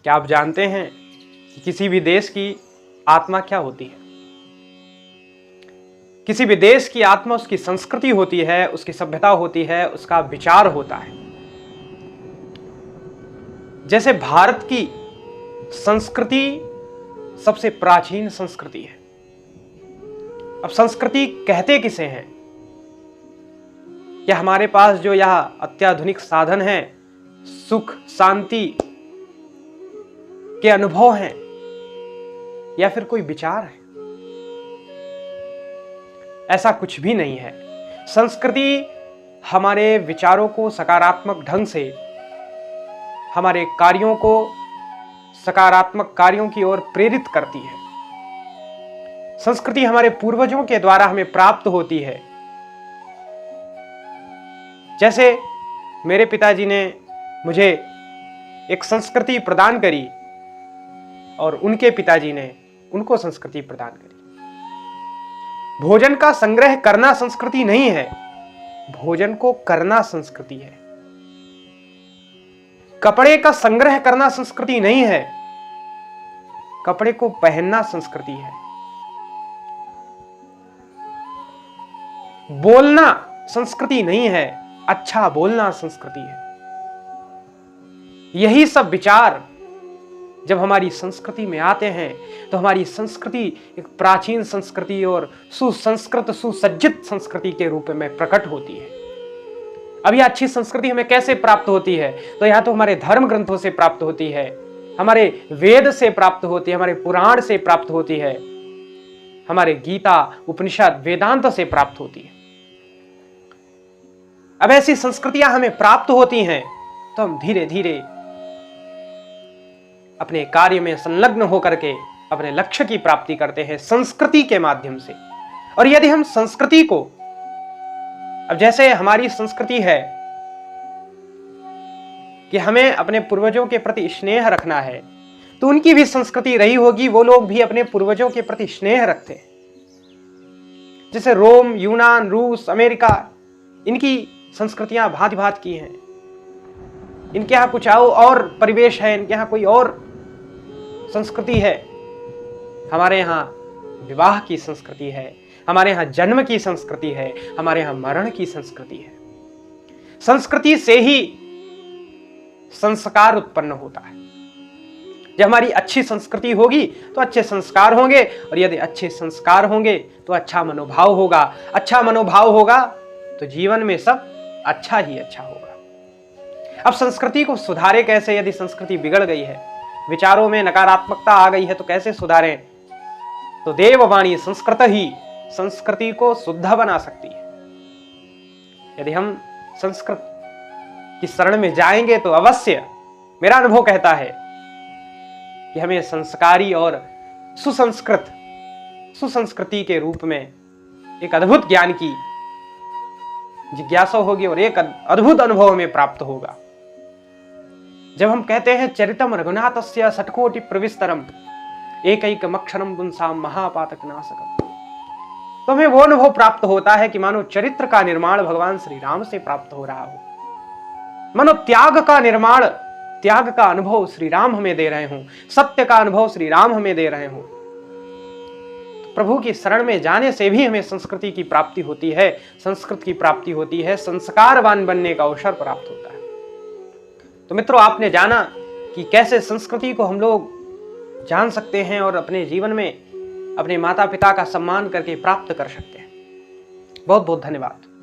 क्या आप जानते हैं कि किसी भी देश की आत्मा क्या होती है? किसी भी देश की आत्मा उसकी संस्कृति होती है, उसकी सभ्यता होती है, उसका विचार होता है। जैसे भारत की संस्कृति सबसे प्राचीन संस्कृति है। अब संस्कृति कहते किसे हैं? क्या हमारे पास जो यह अत्याधुनिक साधन हैं, सुख शांति के अनुभव हैं, या फिर कोई विचार है? ऐसा कुछ भी नहीं है। संस्कृति हमारे विचारों को सकारात्मक ढंग से, हमारे कार्यों को सकारात्मक कार्यों की ओर प्रेरित करती है। संस्कृति हमारे पूर्वजों के द्वारा हमें प्राप्त होती है। जैसे मेरे पिताजी ने मुझे एक संस्कृति प्रदान करी और उनके पिताजी ने उनको संस्कृति प्रदान करी। भोजन का संग्रह करना संस्कृति नहीं है, भोजन को करना संस्कृति है। कपड़े का संग्रह करना संस्कृति नहीं है, कपड़े को पहनना संस्कृति है। बोलना संस्कृति नहीं है, अच्छा बोलना संस्कृति है। यही सब विचार जब हमारी संस्कृति में आते हैं तो हमारी संस्कृति एक प्राचीन संस्कृति और सुसंस्कृत सुसज्जित संस्कृति के रूप में प्रकट होती है। अब यह अच्छी संस्कृति हमें कैसे प्राप्त होती है? तो यह तो हमारे धर्म ग्रंथों से प्राप्त होती है, हमारे वेद से प्राप्त होती है, हमारे पुराण से प्राप्त होती है, हमारे गीता उपनिषद वेदांत से प्राप्त होती है। अब ऐसी संस्कृतियां हमें प्राप्त होती हैं तो हम धीरे धीरे अपने कार्य में संलग्न होकर के अपने लक्ष्य की प्राप्ति करते हैं संस्कृति के माध्यम से। और यदि हम संस्कृति को, अब जैसे हमारी संस्कृति है कि हमें अपने पूर्वजों के प्रति स्नेह रखना है, तो उनकी भी संस्कृति रही होगी, वो लोग भी अपने पूर्वजों के प्रति स्नेह रखते हैं। जैसे रोम, यूनान, रूस, अमेरिका, इनकी संस्कृतियां भांति भांति की हैं। इनके यहाँ कुछ और परिवेश है, इनके यहाँ कोई और संस्कृति है। हमारे यहाँ विवाह की संस्कृति है, हमारे यहाँ जन्म की संस्कृति है, हमारे यहाँ मरण की संस्कृति है। संस्कृति से ही संस्कार उत्पन्न होता है। जब हमारी अच्छी संस्कृति होगी तो अच्छे संस्कार होंगे, और यदि अच्छे संस्कार होंगे तो अच्छा मनोभाव होगा। अच्छा मनोभाव होगा तो जीवन में सब अच्छा ही अच्छा होगा। अब संस्कृति को सुधारे कैसे? यदि संस्कृति बिगड़ गई है, विचारों में नकारात्मकता आ गई है, तो कैसे सुधारें? तो देववाणी संस्कृत ही संस्कृति को शुद्ध बना सकती है। यदि हम संस्कृत की शरण में जाएंगे तो अवश्य, मेरा अनुभव कहता है कि हमें संस्कारी और सुसंस्कृति के रूप में एक अद्भुत ज्ञान की जिज्ञासा होगी और एक अद्भुत अनुभव हमें प्राप्त होगा। जब हम कहते हैं चरितम रघुनाथस्य षट्कोटि प्रविस्तरम एकैकमक्षरम पुंसाम महापातक नाशकम, तो हमें वो अनुभव प्राप्त होता है कि मानो चरित्र का निर्माण भगवान श्री राम से प्राप्त हो रहा हो, मानो त्याग का निर्माण, त्याग का अनुभव श्री राम हमें दे रहे हों, सत्य का अनुभव श्री राम हमें दे रहे हों। तो प्रभु की शरण में जाने से भी हमें संस्कृति की प्राप्ति होती है, संस्कृत की प्राप्ति होती है, संस्कारवान बनने का अवसर प्राप्त होता है। तो मित्रों, आपने जाना कि कैसे संस्कृति को हम लोग जान सकते हैं और अपने जीवन में अपने माता पिता का सम्मान करके प्राप्त कर सकते हैं। बहुत बहुत धन्यवाद।